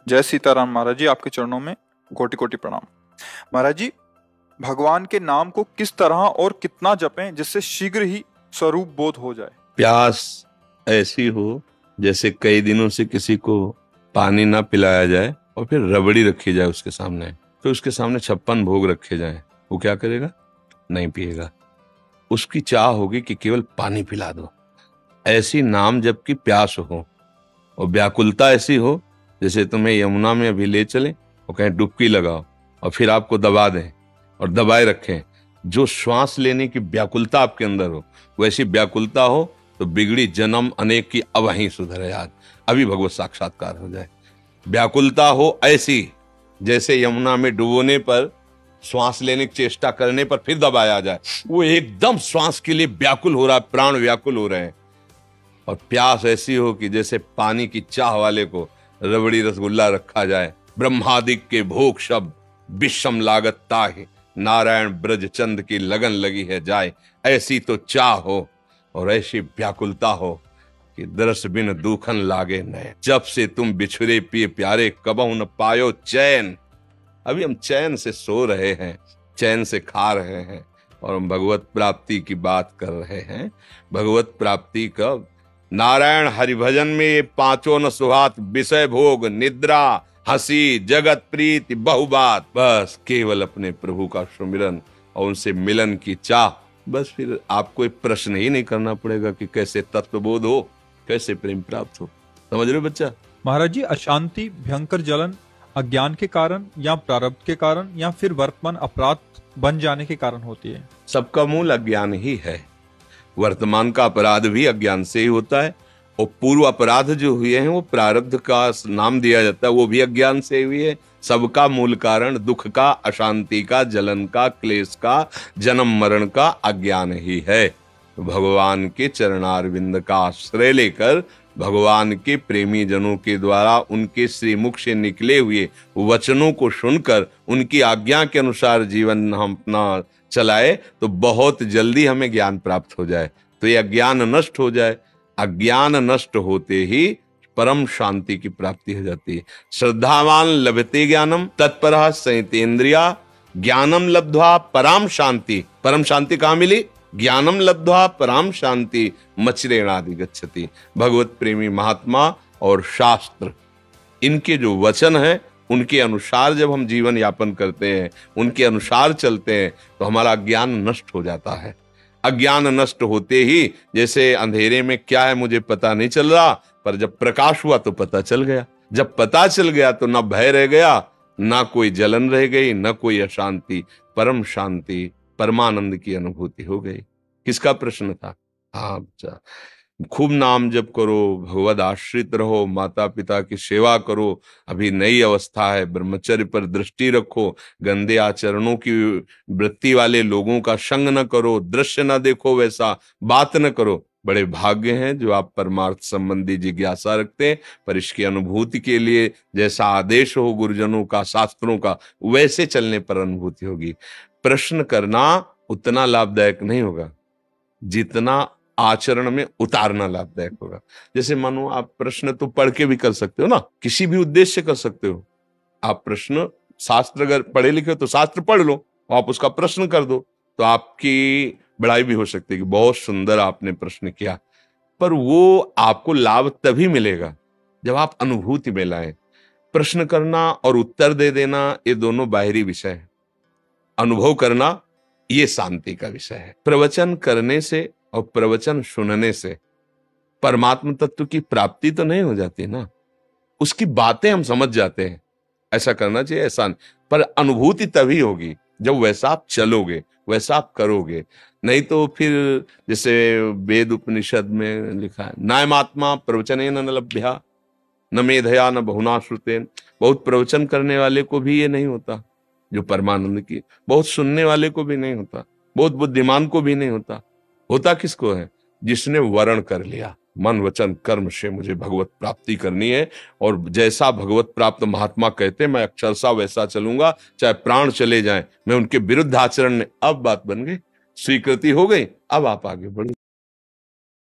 जय सीताराम महाराज जी, आपके चरणों में कोटि कोटि प्रणाम। महाराज जी, भगवान के नाम को किस तरह और कितना जपें जिससे शीघ्र ही स्वरूप बोध हो जाए? प्यास ऐसी हो जैसे कई दिनों से किसी को पानी ना पिलाया जाए और फिर रबड़ी रखी जाए उसके सामने, फिर उसके सामने 56 भोग रखे जाएं, वो क्या करेगा? नहीं पिएगा। उसकी चाह होगी कि केवल पानी पिला दो। ऐसी नाम जब की प्यास हो और व्याकुलता ऐसी हो जैसे तुम्हें यमुना में अभी ले चले और कहें डुबकी लगाओ और फिर आपको दबा दें और दबाए रखें। जो श्वास लेने की व्याकुलता आपके अंदर हो, वैसी व्याकुलता हो तो बिगड़ी जन्म अनेक की अब वहीं सुधरे आज, अभी भगवत साक्षात्कार हो जाए। व्याकुलता हो ऐसी जैसे यमुना में डुबोने पर श्वास लेने की चेष्टा करने पर फिर दबाया जाए, वो एकदम श्वास के लिए व्याकुल हो रहा है, प्राण व्याकुल हो रहे हैं। और प्यास ऐसी हो कि जैसे पानी की चाह वाले को रबड़ी रसगुल्ला रखा जाए। ब्रह्मादिक के भोग शब्द विषम लागत ताहि, नारायण ब्रज चंद की लगन लगी है जाए। ऐसी तो चाह हो और ऐसी व्याकुलता हो कि दरस बिन दूखन लागे नए। जब से तुम बिछुरे पिए प्यारे कबहु न पायो चैन। अभी हम चैन से सो रहे हैं, चैन से खा रहे हैं और हम भगवत प्राप्ति की बात कर रहे हैं। भगवत प्राप्ति कब? नारायण हरिभजन में ये पांचों न सुहात, विषय भोग निद्रा हंसी जगत प्रीति बहुबात। बस केवल अपने प्रभु का सुमिरन और उनसे मिलन की चाह। बस फिर आपको एक प्रश्न ही नहीं करना पड़ेगा कि कैसे तत्वबोध हो, कैसे प्रेम प्राप्त हो। समझ रहे हो बच्चा? महाराज जी, अशांति, भयंकर जलन अज्ञान के कारण या प्रारब्ध के कारण या फिर वर्तमान अपराध बन जाने के कारण होती है? सबका मूल अज्ञान ही है। वर्तमान का अपराध भी अज्ञान से ही होता है और पूर्व अपराध जो हुए हैं वो प्रारब्ध का नाम दिया जाता है, वो भी अज्ञान से हुई है। सबका मूल कारण दुख का, अशांति का, जलन का, क्लेश का, जन्म मरण का अज्ञान ही है। तो भगवान के चरणारविंद का आश्रय लेकर भगवान के प्रेमी जनों के द्वारा उनके श्रीमुख से निकले हुए वचनों को सुनकर उनकी आज्ञा के अनुसार जीवन हम अपना चलाए तो बहुत जल्दी हमें ज्ञान प्राप्त हो जाए, तो ये अज्ञान नष्ट हो जाए। अज्ञान नष्ट होते ही परम शांति की प्राप्ति हो जाती है। श्रद्धावान लभते ज्ञानम तत्परः संयतेन्द्रिया, ज्ञानम लब्ध्वा पराम शांति। परम शांति कहाँ मिली? ज्ञानम लब्ध्वा पराम शांति मचरेणादि गच्छति। भगवत प्रेमी महात्मा और शास्त्र, इनके जो वचन है उनके अनुसार जब हम जीवन यापन करते हैं, उनके अनुसार चलते हैं तो हमारा ज्ञान नष्ट हो जाता है। अज्ञान नष्ट होते ही जैसे अंधेरे में क्या है मुझे पता नहीं चल रहा, पर जब प्रकाश हुआ तो पता चल गया। जब पता चल गया तो ना भय रह गया, ना कोई जलन रह गई, ना कोई अशांति। परम शांति, परमानंद की अनुभूति हो गई। किसका प्रश्न था? हाँ बच्चा, खूब नाम जप करो, भगवद आश्रित रहो, माता पिता की सेवा करो। अभी नई अवस्था है, ब्रह्मचर्य पर दृष्टि रखो, गंदे आचरणों की वृत्ति वाले लोगों का संग न करो, दृश्य न देखो, वैसा बात न करो। बड़े भाग्य हैं जो आप परमार्थ संबंधी जिज्ञासा रखते हैं, पर इसकी अनुभूति के लिए जैसा आदेश हो गुरुजनों का, शास्त्रों का, वैसे चलने पर अनुभूति होगी। प्रश्न करना उतना लाभदायक नहीं होगा जितना आचरण में उतारना लाभदायक होगा। जैसे मानो आप प्रश्न तो पढ़ के भी कर सकते हो ना, किसी भी उद्देश्य से कर सकते हो। आप प्रश्न, शास्त्र अगर पढ़े लिखे हो तो शास्त्र पढ़ लो, आप उसका प्रश्न कर दो तो आपकी बड़ाई भी हो सकती है कि बहुत सुंदर आपने प्रश्न किया। पर वो आपको लाभ तभी मिलेगा जब आप अनुभूति में लाए। प्रश्न करना और उत्तर दे देना ये दोनों बाहरी विषय है, अनुभव करना ये शांति का विषय है। प्रवचन करने से और प्रवचन सुनने से परमात्म तत्व की प्राप्ति तो नहीं हो जाती ना, उसकी बातें हम समझ जाते हैं। ऐसा करना चाहिए, ऐसा नहीं। पर अनुभूति तभी होगी जब वैसा आप चलोगे, वैसा आप करोगे। नहीं तो फिर जैसे वेद उपनिषद में लिखा है, नायमात्मा प्रवचनेन न लभ्या न मेधया न बहुना श्रुतेन। बहुत प्रवचन करने वाले को भी ये नहीं होता जो परमानंद की, बहुत सुनने वाले को भी नहीं होता, बहुत बुद्धिमान को भी नहीं होता। होता किसको है? जिसने वर्ण कर लिया, मन वचन कर्म से मुझे भगवत प्राप्ति करनी है और जैसा भगवत प्राप्त महात्मा कहते मैं अक्षरशः वैसा चलूंगा, चाहे प्राण चले जाएं, मैं उनके विरुद्ध आचरण में। अब बात बन गई, स्वीकृति हो गई, अब आप आगे बढ़ो।